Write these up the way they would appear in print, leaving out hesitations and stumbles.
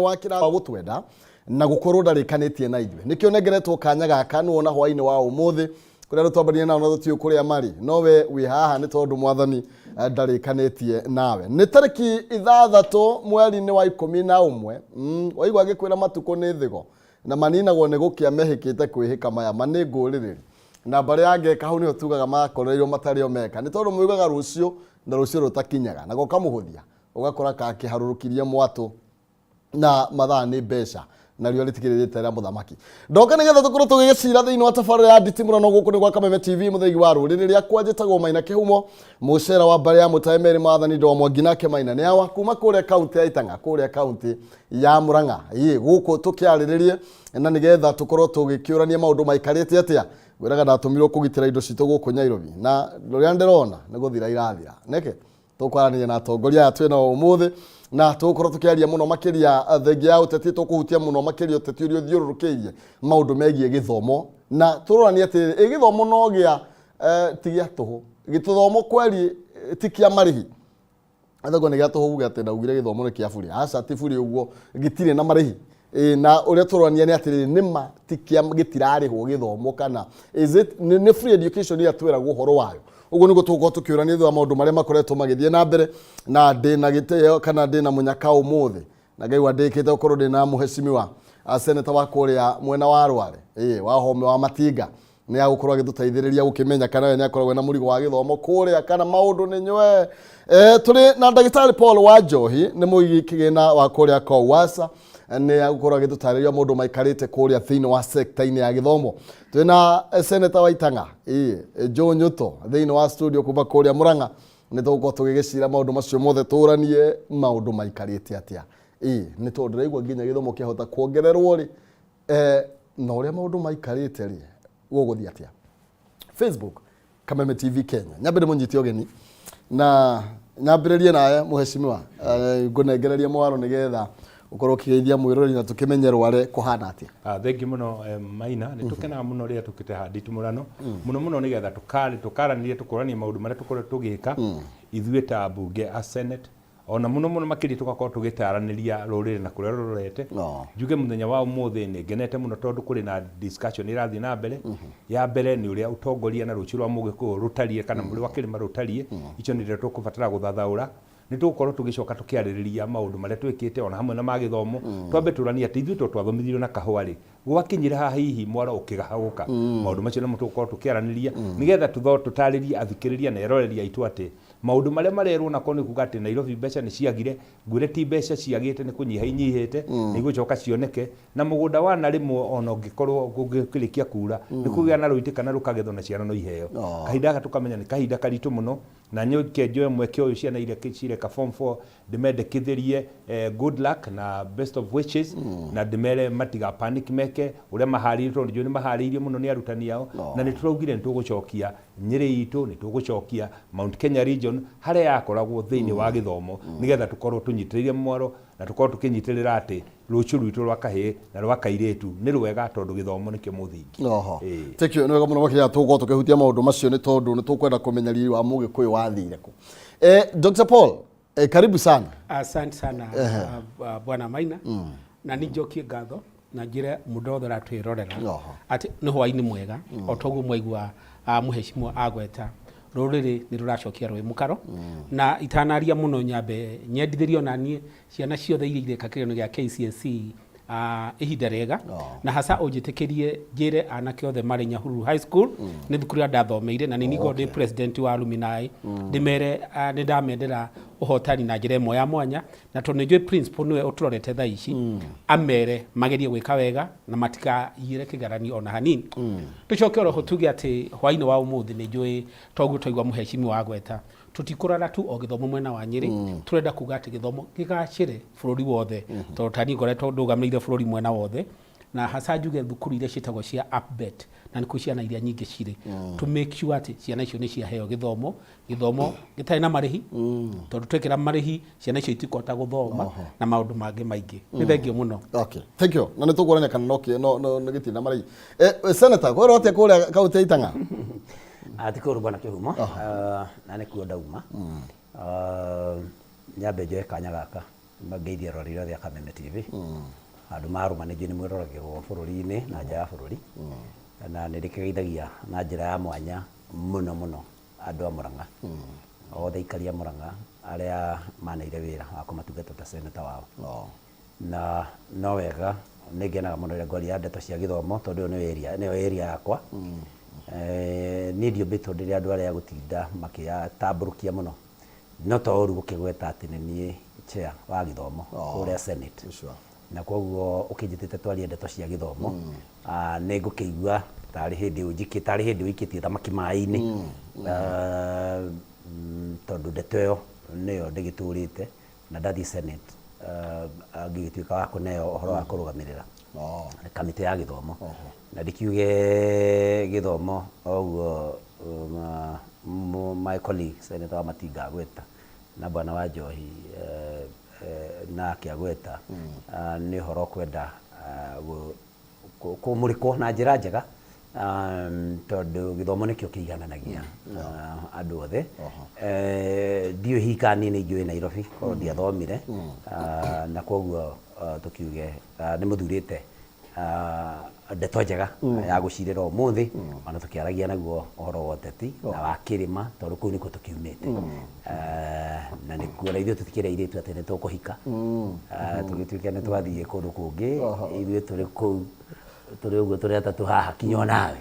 wakira wa gutwenda na gukorwo ndarikanĩtie na ithuĩ nikĩo nengeretwo kanya gaka nuona hwainĩ wa ũmũthĩ kũrĩa rũtwambania nao na tũtiũ kũrĩa marĩ nowe wĩ haha nĩ tondũ mwathani ndarikanĩtie nawe nĩ tarĩki 6 mweri-inĩ wa 11 waigua gĩkwĩra matukũ nĩ thĩgo na maninagwo nĩ gũkĩa mehĩkĩte kwĩhĩka maya manĩ ngũrĩrĩ na mbarĩ yangeka hau nĩho tugaga makoreirwo matarĩo meka nĩ tondũ mũigaga rũciũ na rũciũ rũtakinyaga na gokamũhũthia ũgakora kakĩharũrũkirie mwatũ na mathaa nĩ mbeca na rĩo rĩtigĩrĩrĩte rĩa mũthamaki ndoka nĩgetha tũkorwo tũgĩgĩcira thĩinĩ wa tabarĩra ya nditimũrano gũkũ nĩ gwa Kameme TV mũthegi wa rũrĩrĩ rĩakwa njĩtagwo Maina Kĩhumo mũcera wa mbarĩ ya mũtahe Meri Maathani ndo Mwangi nake Maina nĩ awa kuma kũrĩa kaunti ya Itanger kũrĩa kaunti ya Murang'a gũkũ tũkĩarĩrĩrie na nĩgetha tũkorwo tũgĩkĩũrania maũndũ maikarĩte atĩa gwĩraga ndatũmirwo kũgitĩra indo citũ gũkũ Nairobi na rũrĩa ndĩrona nĩ gũthira irathira nĩkĩ tũkwaranĩria na atongoria atwĩ na ũmũthĩ na tukorwo tukiaria muno makiria thengi ya uteti tukuhutia muno makiria uteti uria thiũrũrũkĩirie maundu megie githomo na turorania ati githomo no gia tigia tuhu githomo kweli tikia marihi athagwo nĩ gĩatũhũ gũgĩ atĩ ndaugire githomo nĩ kĩa buri aca ti buri ũguo gĩtirĩ na marihi na ũrĩa turorania nĩ atĩ nĩma tikia gĩtirarĩhwo githomo kana is it nĩ free education ya twĩragwo ũhoro wayo ugo nĩguo tũgũkorwo tũkĩũrania thutha maũndũ marĩa makoretwo magĩthiĩ na mbere na ndĩna gĩtĩo kana ndĩna mũnyaka ũmũthĩ na ngaigua ndĩkĩte gũkorwo ndĩna mũhecimiwa seneta wa kũrĩa mwena wa Rware wa home wa Matinga nĩ agũkorwo agĩtũteithĩrĩria gũkĩmenya kana we nĩ akoragwo na mũrigo wa gĩthomo kũrĩa kana maũndũ nĩ nywe tũrĩ na ndagĩtarĩ Paul Wanjohi nĩ mũigi kĩgĩna wa kũrĩa Kowasa nĩ agũkorwo agĩtũtarĩria maũndũ maikarĩte kũrĩa thĩinĩ wa sector-inĩ ya gĩthomo twĩna seneta wa Itanger Joe Nyuto thĩinĩ wa studio kuma kũrĩa Murang'a nĩ tũgũkorwo tũgĩgĩcira maũndũ macio mothe tũranie maũndũ maikarĩte atĩa nĩ tondũ ndĩraigua nginya gĩthomo kĩahota kuongererwo rĩ na ũrĩa maũndũ maikarĩte rĩ gũgũthiĩ atĩa Facebook Kameme TV Kenya nyambĩre mũnyiti ũgeni na nyambĩrĩrie nawe mũhecimiwa ngũnengereria mwaro nĩgetha ukorwo kigeithia mwirori na tukimenye Rware kuhana atia thengi muno Maina ni tukenaga muno ria tukite ha nditimurano muno nigetha tukaranire tukoranie maundu maria tukorwo tugika ithuĩ ta bunge a Senate ona muno makiri tugakorwo tugitaraniria rũrĩrĩ na kũrĩa rũrorete njuge muthenya wa ũmũthĩ nĩ ngenete muno tondũ kũrĩ na discussion irathi na mbere ya mbere nĩ ũrĩa utongoria na rũciũ rwa mũgĩkũyũ rũtarie kana mũrĩ wa kĩrĩma rũtarie icio nĩ rĩo tũkũbatara gũthathaũra nĩ tũgũkorwo tũgĩcoka tũkĩarĩrĩria maũndũ marĩa twĩkĩte ona hamwe na magĩthomo twambe tũrania atĩ ithuĩ twathomithirio na kahũa rĩ gwakinyire haha hihi mwaro ũkĩgahũka maũndũ macio nĩ tũgũkorwo tũkĩaranĩria nĩgetha tũtarĩrie athikĩrĩria na eroreria aitũ atĩ maũndũ marĩa marerwo na koni kuga atĩ Nairobi mbeca nĩ ciagire ngwĩre ti mbeca ciagĩte nĩ kũnyiha inyihĩte nĩ gũcoka cioneke na mũgũnda wa Narimwo ona ũngĩkorwo gũkĩrĩkia kura nĩ kũgĩa na rũitĩka na rũkagethwo na ciana no iheo kahinda gaka tũkamenya nĩ kahinda karitũ mũno na nyoke njoe mweke ũyũ ciana iria cireka form 4 ndĩmendekithĩrie good luck na best of wishes na ndĩmere matiga panic meke ũrĩa maharĩrĩtwo nĩ maharĩirie mũno nĩ arutani ao na nĩ tũraugire nĩ tũgũcokia Nyĩrĩ itũ nĩ tũgũcokia Mount Kenya region harĩa yakoragwo thĩinĩ wa gĩthomo nĩgetha tũkorwo tũnyitĩrĩire mwaro na tũkorwo tũkĩnyitĩrĩra atĩ rũciũ rwitũ rwa kahĩĩ na rwa kairĩtu nĩ rwega tondũ gĩthomo nĩkĩo mũthingi tekio nĩ wega mũno makĩria tũgũkorwo tũkĩhutia maũndũ macio nĩ tondũ nĩ tũkwenda kũmenya riri wa mũgĩkũyũ wathire kũ Dr. Paul karibu sana. Asante sana bwana Maina na nĩnjokie ngatho na njĩre mũndũ othe ratwĩrorera atĩ nĩ hwainĩ mwega o toguo mwaigua mũhecimiwa agweta rũrĩrĩ nĩ rũracokia rwĩ mũkaro na itanaria mũno nyambe nyendithĩrio na niĩ ciana ciothe iria ireka kĩgeranio gĩa KCSE ihinda rĩega na hasa ũnjĩtĩkĩrie njĩre anake othe marĩ Nyahururu High School nĩ thukuru ya ndathomeire na nĩ nĩguo ndĩ president wa alumni ndĩmere nĩ ndamendera ũhotani na njĩra ĩmwe ya mwanya na tondũ nĩ njũĩ principal nĩwe ũtũrorete thaa ici amere magerie gwĩka wega na matikayire kĩgeranio ona hanini tũcoke oroho tuge atĩ hwainĩ wa ũmũthĩ nĩ njũĩ toguo twaigua mũhecimiwa agweta tutikũrara tu o gĩthomo mwena wa Nyĩrĩ turenda kuga atĩ gĩthomo gĩgacĩre bũrũri wothe tondũ tani ngoretwo ndũgamĩrĩire bũrũri mwena wothe na hasa njuge thukuru iria ciĩtagwo cia APBET na nĩ ciana iria nyingĩ cirĩ to make sure atĩ ciana icio nĩ ciaheo gĩthomo gĩtarĩ na marĩhi tondũ twekĩra marĩhi ciana icio itikũhota gũthoma na maũndũ mangĩ maingĩ nĩ thengio mũno. Okay, thank you. Na nĩ tũkũrania kana no gĩtirĩ na marĩhi Senator kwĩrwo atĩa kũrĩa kaunti ya Itanger Atikuru bwana Kĩhumo na nĩ kuo ndauma nyambe njoe kanya gaka mangeithia rori rothe Kameme TV andu marumanĩtio nĩ mwĩroragĩrwo bũrũri-inĩ na nja ya bũrũri na nĩ rĩkĩgeithagia na njĩra ya mwanya mũno andũ a Mũrang'a othe aikari a Mũrang'a arĩa maneire wĩra wa kũmatungata ta seneta wao na no wega nĩ ngenaga mũno rĩrĩa ngwaria ndeto cia gĩthomo tondũ nĩyo area yakwa niĩ ndiũmbĩtwo ndĩrĩ andũ arĩa gũtinda makĩyatambũrũkia mũno no to ũru gũkĩgweta atĩ nĩ niĩ chair wa gĩthomo kũrĩa Senate na koguo ũkĩnjĩtĩte twarie ndeto cia gĩthomo nĩ ngũkĩigua tarĩ hĩndĩ ũikĩtie thamaki maĩ-inĩ tondũ ndeto ĩyo nĩyo ndĩgĩtũrĩte na ndathiĩ Senate ngĩgĩtuĩka wa kũneo ũhoro wa kũrũgamĩrĩra kamĩtĩ ya gĩthomo na ndikiuge gĩthomo ũguo my colleague Senator wa Matinga agweta na bwana wa Njohi na akĩagweta nĩ ũhoro kwenda kũmũrĩkwo na njĩra njega tondũ gĩthomo nĩkĩo kĩigananagia andũ othe ndiũ hika niĩ nĩ njũĩ Nairobi korwo ndiathomire na koguo tũkiuge nĩ mũthurĩte ndeto njega ya gũcirĩra ũmũthĩ ona tũkĩaragia naguo ũhoro wa ũteti na wa kĩrĩma tondũ kũu nĩkuo tũkiumĩte na nĩkuo na ithuĩ tũtikĩrĩ airĩtu atĩ nĩ tũkũhika tũgĩtuĩke nĩ twathiĩ kũndũ kũngĩ ithuĩ tũrĩ kũu tũrĩ ũguo tũrĩ atatũ haha kinya nawe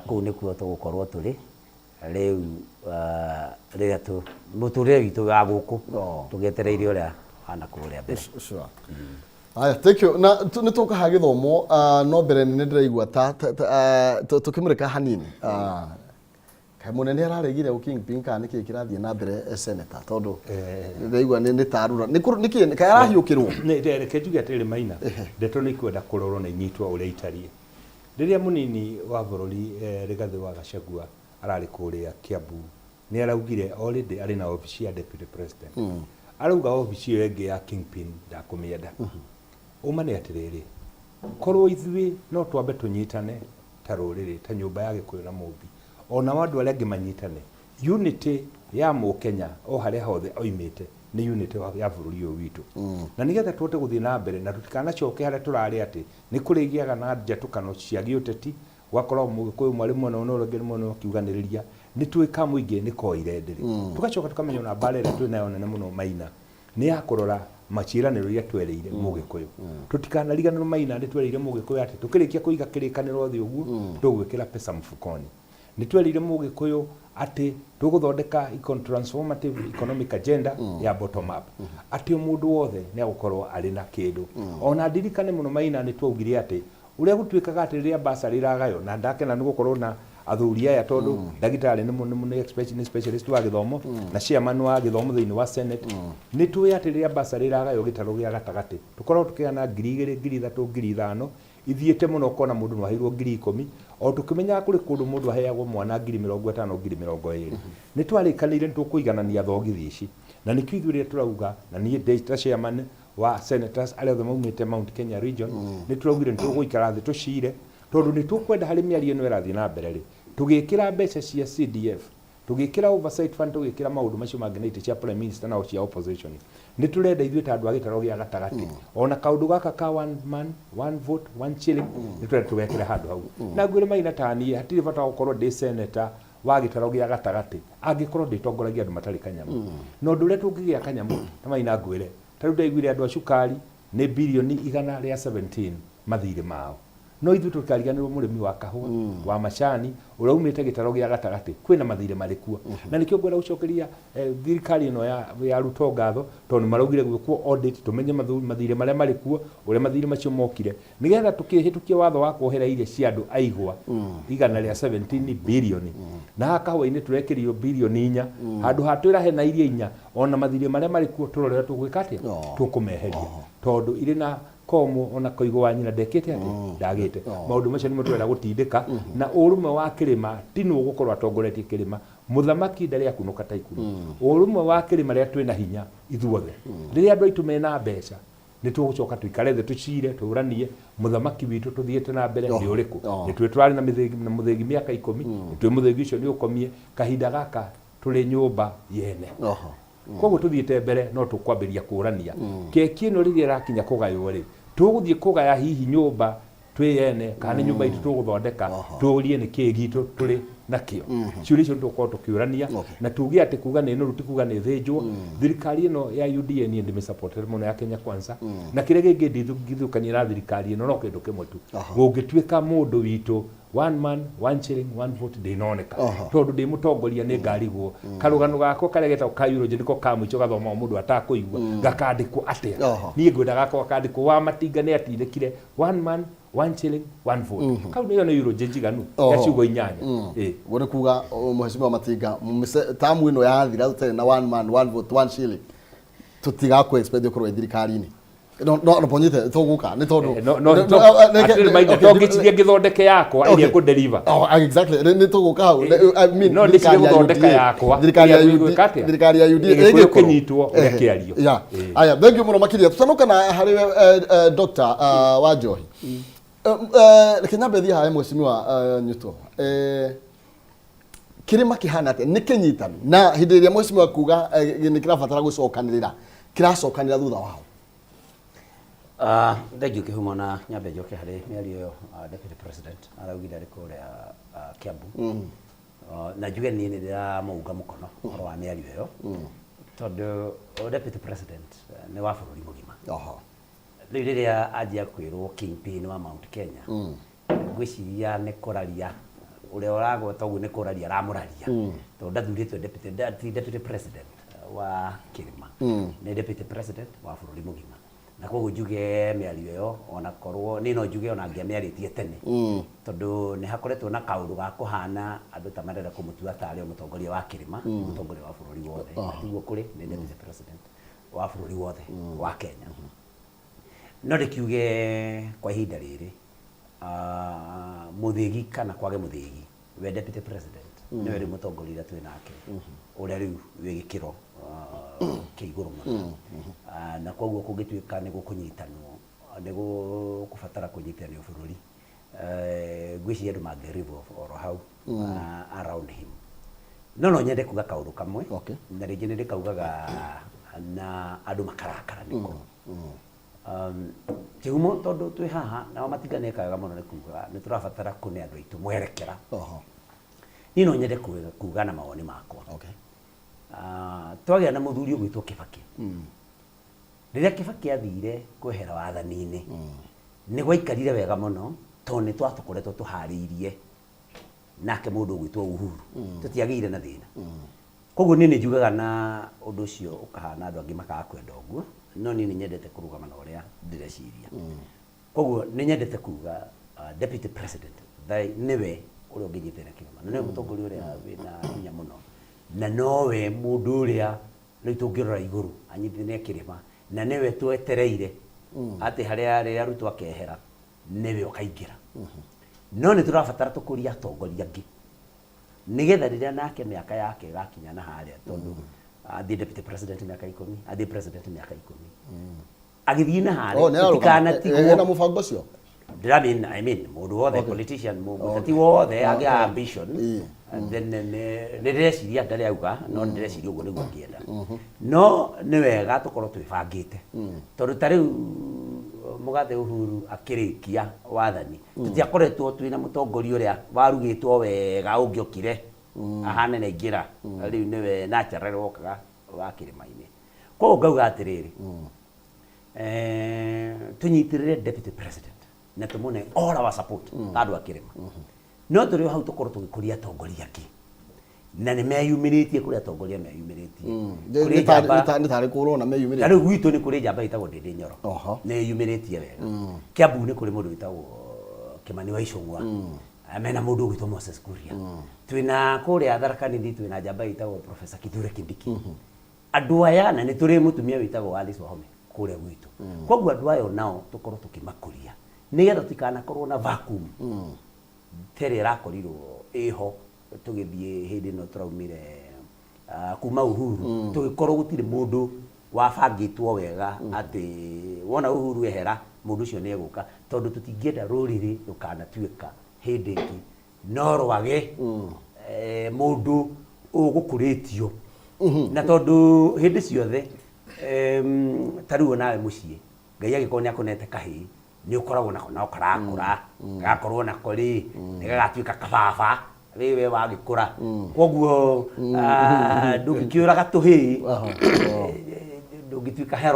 kũu nĩkuo tũgũkorwo tũrĩ rĩu rĩrĩa mũtũrĩre witũ wa gũkũ tũgĩetereire ũrĩa hana kũrĩa mbere. Aya, thank you. Na nĩ tũkaha gĩthomo no mbere nĩ ndĩraigua ta tũkĩmũrĩka hanini mũnene araregire Kingpin kana nĩkĩ kĩrathiĩ na mbere senator tondũ ndĩraigua nĩ tarura nĩkĩ kaĩ arahiũkĩrwo nĩ reke njuge atĩrĩ Maina ndeto nĩ ikwenda kũrorwo na inyitwo ũrĩa itariĩ rĩrĩa mũnini wa bũrũri Rigathĩ wa Gachagua ararĩ kũrĩa Kiambu nĩ araugire already arĩ na obici ya deputy president arauga obici ĩyo ĩngĩ ya Kingpin ndakũmĩenda uma nĩ atĩrĩrĩ korwo ithuĩ no twambe tũnyitane ta rũrĩrĩ ta nyũmba ya Gĩkũyũ na Mũmbi ona andũ arĩa angĩ manyitane unity ya Mũkenya o harĩa hothe oimĩte nĩ unity ya bũrũri ũyũ witũ na nĩgetha tũhote gũthiĩ na mbere na tũtikanacoke harĩa tũrarĩ atĩ nĩ kũrĩgĩaga na njatũkano cia gĩũteti gwakorwo Mũgĩkũyũ mwarĩ mwena ũno ũrĩa ũngĩ mwena ũkiuganĩrĩria nĩ twĩka mũingĩ nĩ koire ndĩrĩ tugacoka tukamenya na mbara ĩrĩa twĩ nayo nene mũno Maina nĩ ya kũrora maciĩranĩro iria twereire Mũgĩkũyũ tũtikanariganĩrwo Maina nĩ twereire Mũgĩkũyũ atĩ tũkĩrĩkia kũiga kĩrĩkanĩro thĩ ũguo tũgwĩkĩra pesa mũfukoni nĩ twereire Mũgĩkũyũ atĩ tũgũthondeka transformative economic agenda ya bottom up atĩ mũndũ wothe nĩ agũkorwo arĩ na kĩndũ ona ndirikane mũno Maina nĩ twaugire atĩ ũrĩa gũtuĩkaga atĩ rĩrĩa basarĩ iragayo na ndakena nĩ gũkorwo na athuri aya tondũ ndagĩtarĩ nĩ specialist wa gĩthomo na chairman wa gĩthomo thĩinĩ wa Senate nĩ tũĩ atĩ rĩrĩa basarĩ iragayo gĩtarũ gĩa gatagatĩ tũkorwo tũkĩgana 2,000 3,000 5,000 ithiĩte mũno ũkona mũndũ nĩ aheirwo 10,000 o tũkĩmenyaga kũrĩ kũndũ mũndũ aheagwo mwana 50,000 50,000 nĩ twarĩkanĩire nĩ tũkũiganania thogithi ici na nĩkĩo ithuĩ rĩrĩa tũrauga na niĩ ta chairman wa senators arĩa othe maumĩte Mount Kenya region nĩ tũraugire nĩ tũgũikara thĩ tũcire tondũ nĩ tũkwenda harĩ mĩario ĩno ĩrathiĩ na mbere rĩ tũgĩkĩra mbeca cia CDF tũgĩkĩra oversight fund tũgĩkĩra maũndũ macio mangĩ na itĩ cia prime minister na cia opposition nĩ tũrenda ithuĩ ta andũ a gĩtarũ gĩa gatagatĩ ona kaũndũ gaka ka one man one vote one shilling nĩ tũrenda tũgekĩra handũ hau na ngwĩre Maina ta niĩ hatirĩ bata gũkorwo ndĩ senator wa gĩtarũ gĩa gatagatĩ angĩkorwo ndĩtongoragia andũ matarĩ kanyamũ na ũndũ ũrĩa tũngĩgĩa kanyamũ ta Maina ngwĩre ta rĩu ndaiguire andũ a cukari nĩ birioni 117 mathirĩ mao no ithuĩ tũkariganĩrwo mũrĩmi wa kahũa wa macani ũrĩa umĩte gĩtarũ gĩa gatagatĩ kwĩna mathirĩ marĩ kuo na nĩkĩo ngwenda gũcokeria thirikari ĩno ya Ruto ngatho tondũ maraugire gwĩkwo audit tũmenye mathirĩ marĩa marĩ kuo ũrĩa mathirĩ macio mokire nĩgetha tũkĩhĩtũkie watho wa kuohera irio cia andũ aigwa 117 birioni na kahũa-inĩ tũrekĩrio birioni 4 handũ ha twĩrahe na irio 4 ona mathirĩ marĩa marĩ kuo tũrorera tũgwĩka atĩa tũkũmeheria tondũ irĩ na komo ona koigo wa nyina ndekete atĩ ndagĩte maũndũ macio nĩ mũtwera gũtindĩka na ũrũmwe wa kĩrĩma ti nũ gũkorwo atongoretie kĩrĩma mũthamaki ndarĩ akũnũka ta ikũrũ ũrũmwe wa kĩrĩma rĩrĩa twĩna hinya ithuothe rĩrĩa andũ aitũ mena mbeca nĩ tũgũcoka tũikare thĩ tũcire tũranie mũthamaki witũ tũthiĩte na mbere nĩ ũrĩkũ nĩ twĩ twarĩ na mũthĩgi mĩaka 10 nĩ twĩ mũthĩgi ũcio nĩ ũkomie kahinda gaka tũrĩ nyũmba yene koguo tuthiite mbere no tukwambiria kurania keki ino riria irakinya kugayo ri tuguthie kugaya hihi nyumba twiyene kana ni nyumba itu tuguthondeka turie ni kigitu turi nakio ciuri cio tukorwo tukiurania na tuge ati kuga ni no ruti kuga ni thinjwo thirikari ino ya UDA ni ndime supporter muno ya Kenya Kwanza na kire gingi ndithukithukania na thirikari ino no kindu kimwe tu gungituika mundu witu one man one shilling one vote ndinoneka tondu ndi mutongoria ni ngarigwo karugano gako karia getao ka Euro ndiko kamwicho gathoma mundu atakuigwa gakandikwo atia nie ngwenda gako gakandikwo wa matinga ni atindikire one man one shilling one vote kau niyo ni Euro njiganu ya ciugo inyanya wone kuga mheshimiwa Matinga tamu ino yathira tutari na one man one vote one shilling tutiga ku expect kurwa thirikari ni no ponyite toguka ni tondu atiri mainga tongichirie ngithondeke yakwa iria ku deliver exactly ni toguka hau I mean no ndicirie guthondeka yakwa thirikari ya UDA igikinyitwo urekiario aya thank you muno makiria tusanuka na hari Dr. Wanjohi Kenya bethi hae mheshimiwa Nyuto kirima kihana ate nikinyitanu na hindi iria mheshimiwa kuga ni kirabatara gucokanirira kiracokanira thutha wao thank you kihumo na nyambe njoke hari miario deputy president araugire ari kuria Kiambu na juge ni ndira mauga mukono horo wa miario yo tondu deputy president ni wa bururi mugima riria ajia kwirwo kingpin wa Mount Kenya gwiciria ni kuraria uria uragweta uguo ni kuraria ramuraria tondu ndathuritwe deputy president wa Kirima ni deputy president wa bururi mugima na koguo njuge miario yo ona korwo ni no njuge ona ngiamiaritie tene tondu ni hakoretwo na kaundu ga kuhana andu ta marenda kumutua tari mutongoria wa Kirima mutongoria wa bururi wothe tiguo kuri ni deputy president wa bururi wothe wa Kenya no rikiuge kwa ihinda riri muthigi kana kwage muthigi we deputy president ni we mutongoria twi nake uria riu wi gikiro kiiguru muno na koguo kungituika ni gukunyitanwo ni gukubatara kunyitanio bururi gwiciria andu mangirivo oro hau around him no nyende kuga kaundu kamwe na ringi ni ndikaugaga na andu makarakara niko kihumo tondu twi haha na Matinga ni kaga muno ni kuga ni turabatara kune andu aitu mwerekera ni no nyende kuga na mawoni makwa twagia na muthuri ugwitwo Kibaki riria Kibaki athire kwehera wathani-ini ni gwaikarire wega muno tondu ni twatukoretwo tuhariirie nake mundu ugwitwo Uhuru tutiagire na thina koguo ni njugaga na undu ucio ukahana andu angi makaga kwenda uguo no ni nyendete kurugama na uria ndireciria koguo ni nyendete kuga deputy president niwe uria unginyitira Kirima na niwe mutongoria uria wina hinya muno na nowe mundu uria riu tungirora iguru anyitithine Kirima na niwe twetereire ati haria arutwo akehera niwe ukaingira no ni turabatara tukuria atongoria angi nigetha riria nake miaka yake gakinya na haria tondu athi deputy president miaka 10 athi president miaka 10 agithii na haria tikana tigwo na mubango ucio I mean mundu wothe politician mutati wothe agi ambition and then ndireciria ndari auga no ndireciria uguo niguo ngienda no ni wega tukorwo twibangite tondu tariu mugathe Uhuru akirikia wathani tutiakoretwo twina mutongoria uria warugitwo wega ungiokire ahane na ingira riu niwe natural wokaga wa Kirima-ini koguo ngauga atiriri tunyitirire deputy president na tumune all our support andu a Kirima no turi hau tukorwo tugikuria atongoria angi na ni meyumiritie kuri atongoria meyumiritie ni tari kurwo na meyumiritie riu gwitu ni kuri njamba itagwo Ndindi Nyoro ni yumiritie wega Kiambu ni kuri mundu itagwo Kimani wa Icung'wa amena mundu ugwitwo Moses Kuria twina kuria Tharaka Nithi twina njamba itagwo Professor Kithure Kindiki andu aya na ni turi mutumia witagwo Alice Wahome kuria gwitu koguo andu aya nao tukorwo tukimakuria nigetha tikanakorwo na vacuum tere rakorirwo iho tugithie hindi no turaumire kuma Uhuru tugikorwo gutire mundu wabangitwo wega ati wona Uhuru ehera mundu ucio ni eguka tondu tutingienda ruriri rukanatuika hindi ingi no rwage mundu ugukuritio na tondu hindi ciothe tariu nawe muciĩ Ngai agĩkorwo nĩ akũnete kahĩĩ nĩ ũkoragwo nako karakũra gakorwo nako rĩ nĩ gagatuĩka kababa rĩwe wagĩkũra koguo ndũngĩkĩũraga tũhĩĩ ndũngĩtuĩka hero